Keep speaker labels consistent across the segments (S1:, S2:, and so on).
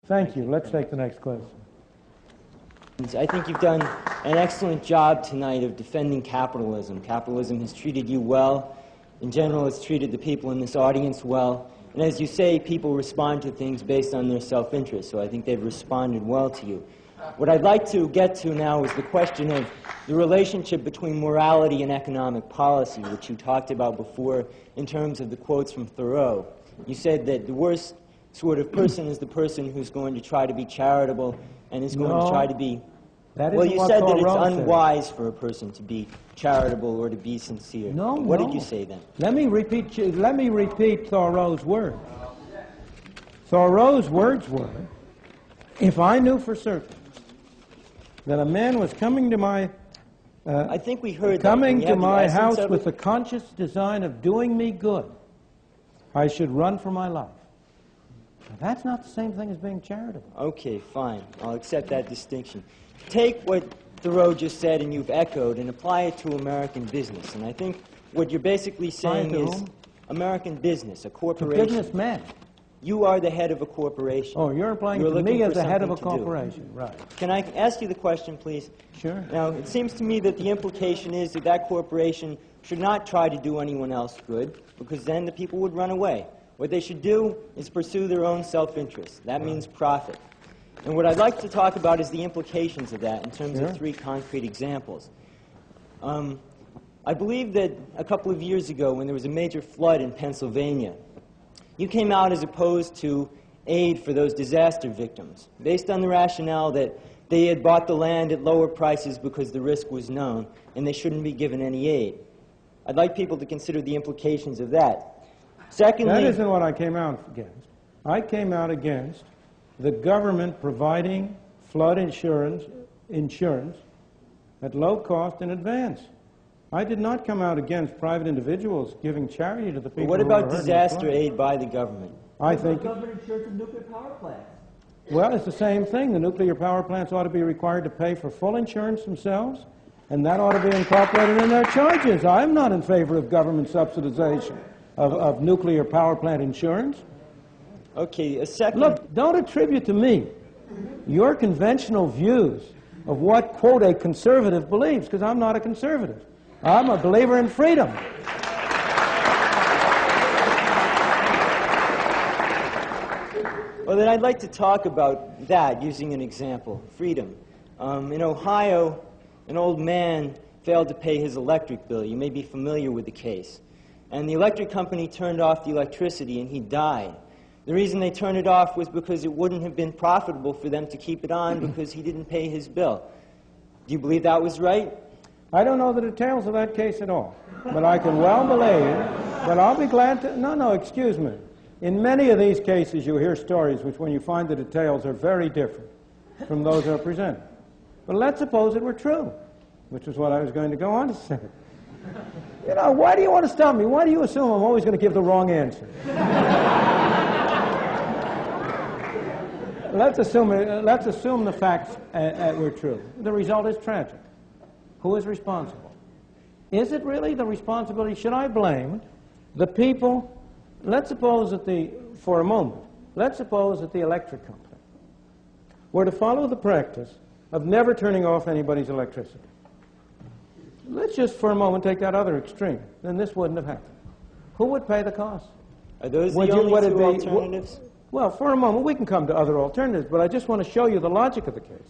S1: Thank you. Let's take the next question.
S2: I think you've done an excellent job tonight of defending capitalism. Capitalism has treated you well. In general, it's treated the people in this audience well. And as you say, people respond to things based on their self-interest, so I think they've responded well to you. What I'd like to get to now is the question of the relationship between morality and economic policy, which you talked about before in terms of the quotes from Thoreau. You said that the worst sort of person is the person who's going to try to be charitable and is going to try to be... Well, you said that it's unwise for a person to be charitable or to be sincere.
S1: No,
S2: what did you say then?
S1: Let me repeat Thoreau's words. Thoreau's words were, if I knew for certain that a man was coming to my
S2: I think we heard
S1: coming to my house with the conscious design of doing me good, I should run for my life. Now, that's not the same thing as being charitable.
S2: Okay, fine. I'll accept that distinction. Take what Thoreau just said and you've echoed and apply it to American business. And I think what you're basically saying is American business, a corporation.
S1: To businessmen.
S2: You are the head of a corporation.
S1: Oh, you're applying to me as the head of a corporation. Right.
S2: Can I ask you the question, please?
S1: Sure.
S2: Now, it seems to me that the implication is that that corporation should not try to do anyone else good, because then the people would run away. What they should do is pursue their own self-interest. That means profit. And what I'd like to talk about is the implications of that in terms of three concrete examples. I believe that a couple of years ago, when there was a major flood in Pennsylvania, you came out as opposed to aid for those disaster victims, based on the rationale that they had bought the land at lower prices because the risk was known, and they shouldn't be given any aid. I'd like people to consider the implications of that. Secondly,
S1: that isn't what I came out against. I came out against the government providing flood insurance at low cost in advance. I did not come out against private individuals giving charity to the people.
S2: What about disaster aid by the government?
S1: I think
S3: government insurance of nuclear power plants.
S1: Well, it's the same thing. The nuclear power plants ought to be required to pay for full insurance themselves, and that ought to be incorporated in their charges. I'm not in favor of government subsidization of nuclear power plant insurance.
S2: Okay, a second...
S1: Look, don't attribute to me your conventional views of what, quote, a conservative believes, because I'm not a conservative. I'm a believer in freedom.
S2: Well, then I'd like to talk about that using an example, freedom. In Ohio, an old man failed to pay his electric bill. You may be familiar with the case. And the electric company turned off the electricity and he died. The reason they turned it off was because it wouldn't have been profitable for them to keep it on because he didn't pay his bill. Do you believe that was right?
S1: I don't know the details of that case at all, but I can well believe, but I'll be glad to... No, excuse me. In many of these cases, you hear stories which, when you find the details, are very different from those that are presented. But let's suppose it were true, which is what I was going to go on to say. You know, why do you want to stop me? Why do you assume I'm always going to give the wrong answer? Let's assume the facts were true. The result is tragic. Who is responsible? Is it really the responsibility? Should I blame the people? Let's suppose that for a moment, let's suppose that the electric company were to follow the practice of never turning off anybody's electricity. Let's just for a moment take that other extreme. Then this wouldn't have happened. Who would pay the cost?
S2: Are those the only two alternatives?
S1: Well, for a moment, we can come to other alternatives, but I just want to show you the logic of the case.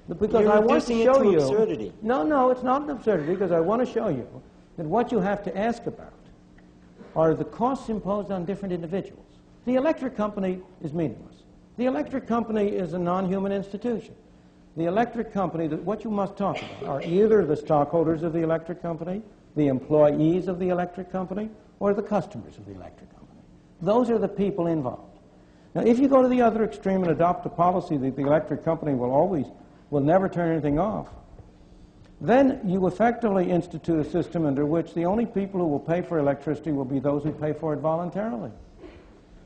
S1: Because I want to show you...
S2: absurdity.
S1: No, it's not an absurdity, because I want to show you that what you have to ask about are the costs imposed on different individuals. The electric company is meaningless. The electric company is a non-human institution. The electric company, what you must talk about are either the stockholders of the electric company, the employees of the electric company, or the customers of the electric company. Those are the people involved. Now, if you go to the other extreme and adopt a policy that the electric company will never turn anything off, then you effectively institute a system under which the only people who will pay for electricity will be those who pay for it voluntarily.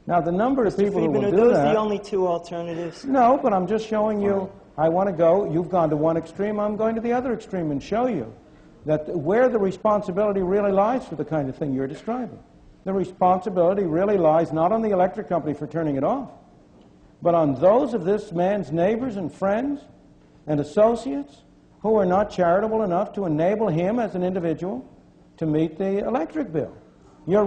S1: Now, the number of people who will do that...
S2: Are those the only two alternatives?
S1: No, but I'm just showing you... I want to go, you've gone to one extreme, I'm going to the other extreme and show you that where the responsibility really lies for the kind of thing you're describing. The responsibility really lies not on the electric company for turning it off, but on those of this man's neighbors and friends and associates who are not charitable enough to enable him as an individual to meet the electric bill. You're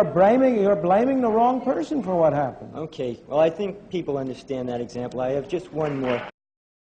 S1: blaming the wrong person for what happened.
S2: Okay, well, I think people understand that example. I have just one more.